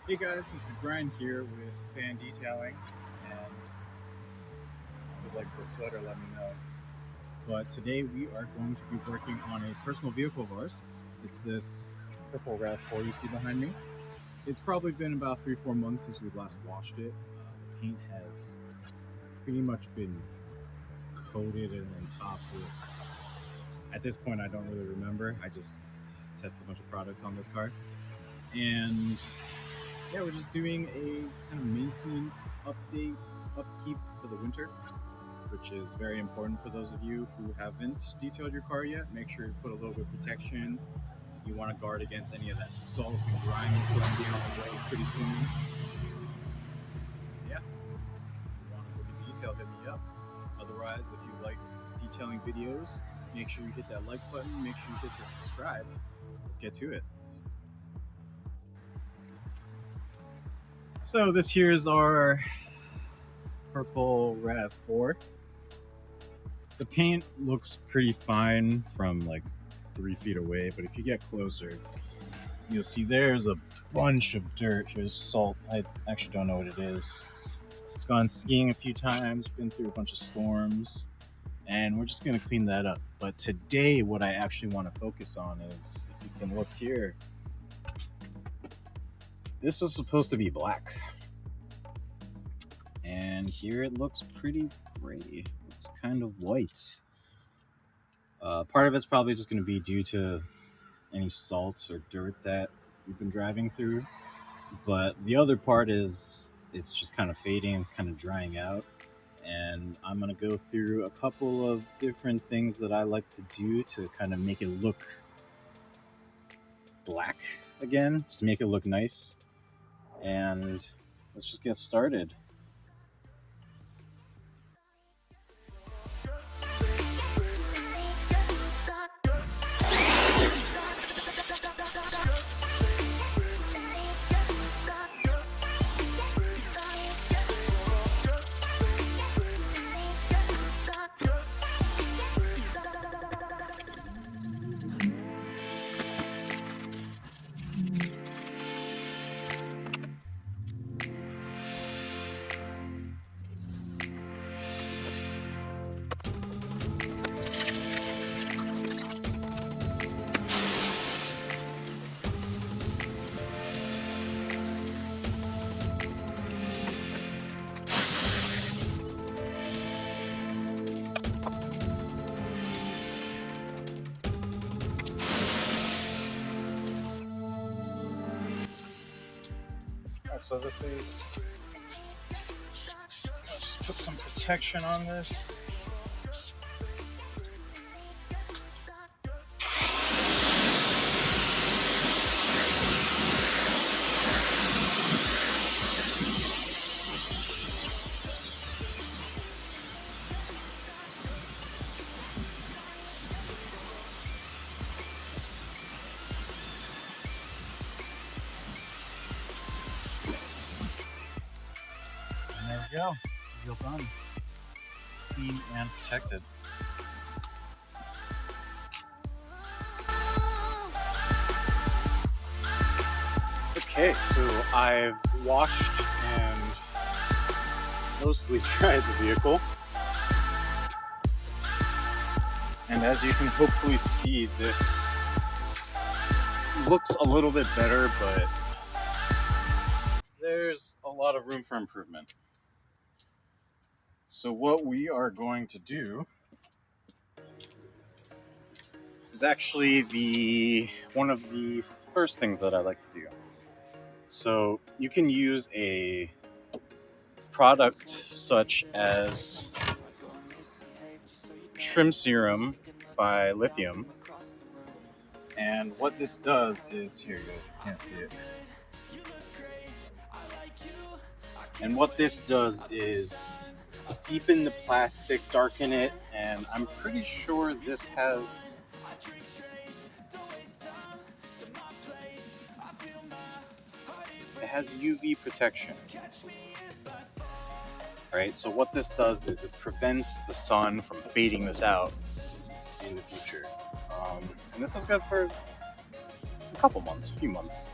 Hey guys, this is Brian here with Fan Detailing, and if you like the sweater, let me know. But today we are going to be working on a personal vehicle of ours. It's this purple RAV4 you see behind me. It's probably been about 3-4 months since we last washed it. The paint has pretty much been coated and then topped with. At this point, I don't really remember. I just tested a bunch of products on this car, and yeah, we're just doing a kind of maintenance upkeep for the winter, which is very important for those of you who haven't detailed your car yet. Make sure you put a little bit of protection. You want to guard against any of that salt and grime that's going to be on the road pretty soon. Yeah, if you want to book a detail, hit me up. Otherwise, if you like detailing videos, make sure you hit that like button. Make sure you hit the subscribe. Let's get to it. So this here is our purple RAV4. The paint looks pretty fine from like 3 feet away, but if you get closer, you'll see there's a bunch of dirt. Here's salt. I actually don't know what it is. I've gone skiing a few times, been through a bunch of storms, and we're just gonna clean that up. But today, what I actually want to focus on is, if you can look here, this is supposed to be black. And here it looks pretty gray. It's kind of white. Part of it's probably just going to be due to any salt or dirt that we've been driving through. But the other part is it's just kind of fading, it's kind of drying out. And I'm going to go through a couple of different things that I like to do to kind of make it look black again, just make it look nice. And let's just get started. So this is, I'll just put some protection on this. And there we go, wheel done, clean and protected. Okay, so I've washed and mostly dried the vehicle. And as you can hopefully see, this looks a little bit better, but there's a lot of room for improvement. So what we are going to do is actually one of the first things that I like to do. So you can use a product such as Trim Serum by Lithium. And what this does is, here you go, you can't see it. And what this does is deepen the plastic, darken it, and I'm pretty sure this has UV protection. Right? So what this does is it prevents the sun from fading this out in the future. And this is good for a few months.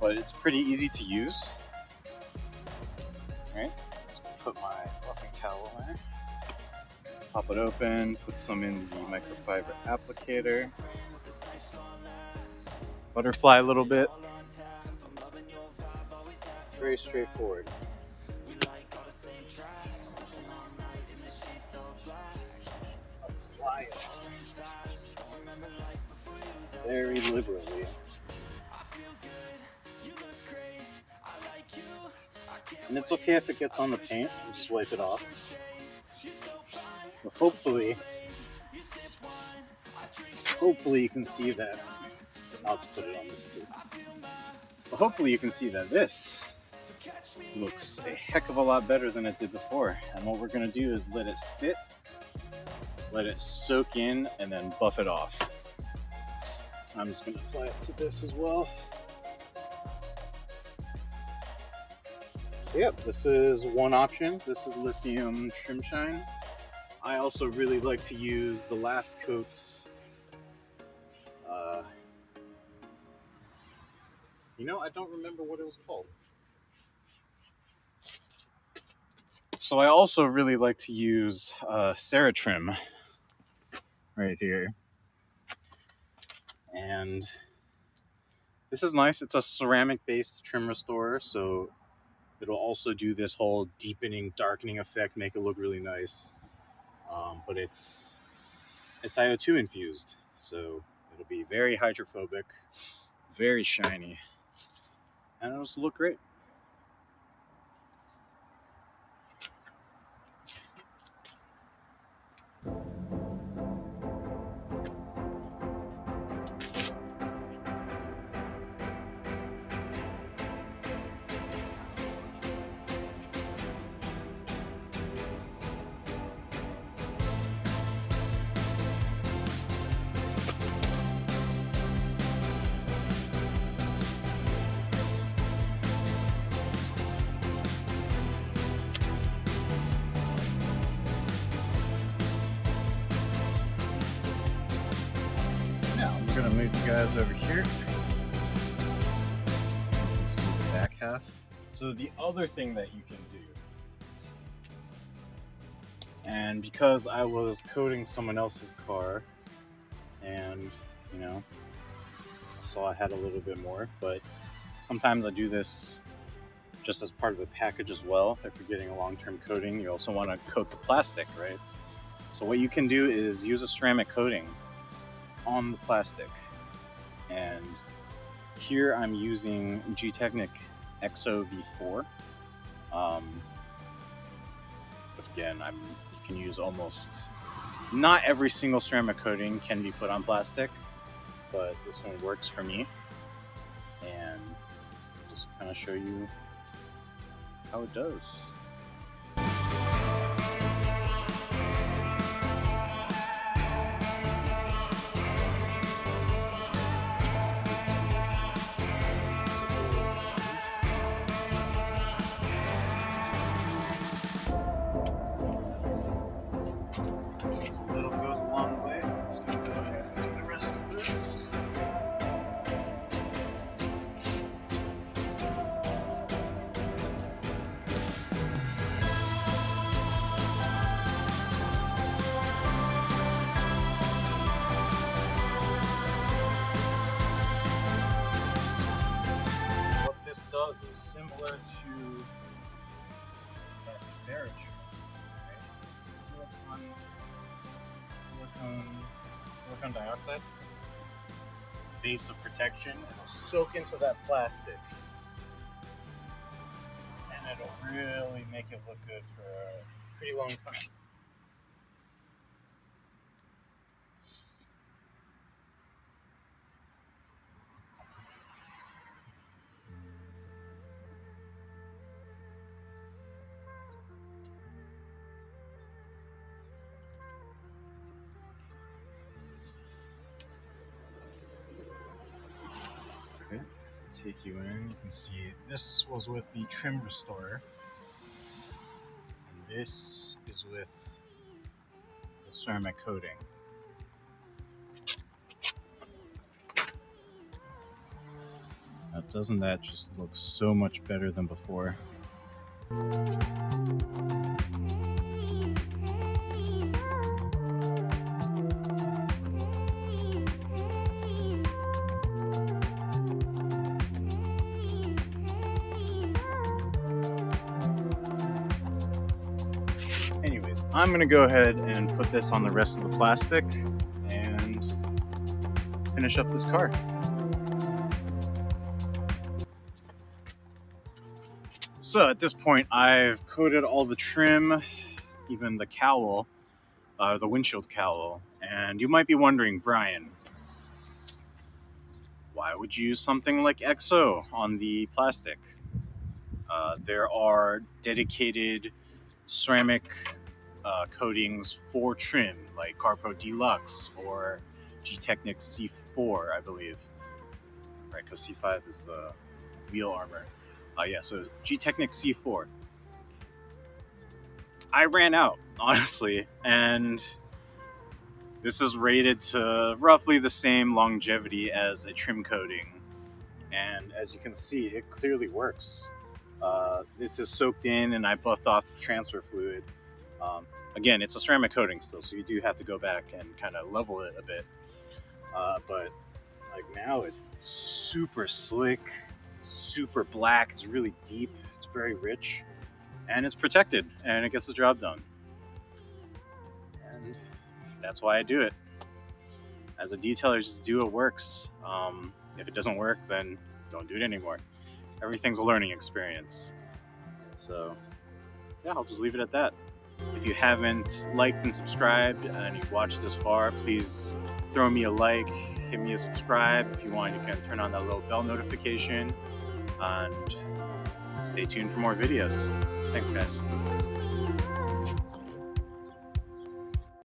but it's pretty easy to use. All right, let's put my buffing towel in there. Pop it open, put some in the microfiber applicator. Butterfly a little bit. It's very straightforward. Apply it very liberally. And it's okay if it gets on the paint, just wipe it off. But hopefully you can see that. I'll just put it on this too. But hopefully you can see that this looks a heck of a lot better than it did before. And what we're gonna do is let it sit, let it soak in, and then buff it off. I'm just gonna apply it to this as well. So yep, this is one option. This is lithium trim shine. I also really like to use the Last Coats. I don't remember what it was called. So I also really like to use Ceratrim right here. And this is nice. It's a ceramic-based trim restorer, so it'll also do this whole deepening, darkening effect, make it look really nice. But it's SiO2 infused, so it'll be very hydrophobic, very shiny, and it'll just look great. Now we're gonna move you guys over here. You can see the back half. So the other thing that you can do, and because I was coating someone else's car, and so I had a little bit more, but sometimes I do this just as part of the package as well. If you're getting a long-term coating, you also want to coat the plastic, right? So what you can do is use a ceramic coating on the plastic. And here I'm using Gtechniq EXO V4. But again, you can use not every single ceramic coating can be put on plastic, but this one works for me. And just kind of show you how it does. Since a little goes a long way, I'm just going to go ahead and do the rest of this. What this does is similar to that Ceratrim. It's a silicone dioxide base of protection. It'll soak into that plastic, and it'll really make it look good for a pretty long time. Okay, take you in. You can see this was with the trim restorer, and this is with the ceramic coating. Now, doesn't that just look so much better than before? Anyways, I'm gonna go ahead and put this on the rest of the plastic and finish up this car. So at this point, I've coated all the trim, even the cowl, the windshield cowl. And you might be wondering, Brian, why would you use something like XO on the plastic? There are dedicated ceramic coatings for trim, like CarPro Deluxe or G-Technic C4, I believe. Right, because C5 is the wheel armor. So G-Technic C4. I ran out, honestly, and this is rated to roughly the same longevity as a trim coating. And as you can see, it clearly works. This is soaked in and I buffed off the transfer fluid. Again, it's a ceramic coating still, so you do have to go back and kind of level it a bit. But like now it's super slick, super black, it's really deep, it's very rich, and it's protected, and it gets the job done. And that's why I do it. As a detailer, just do what works. If it doesn't work, then don't do it anymore. Everything's a learning experience. So yeah, I'll just leave it at that. If you haven't liked and subscribed and you've watched this far, please throw me a like, hit me a subscribe. If you want, you can turn on that little bell notification and stay tuned for more videos. Thanks, guys.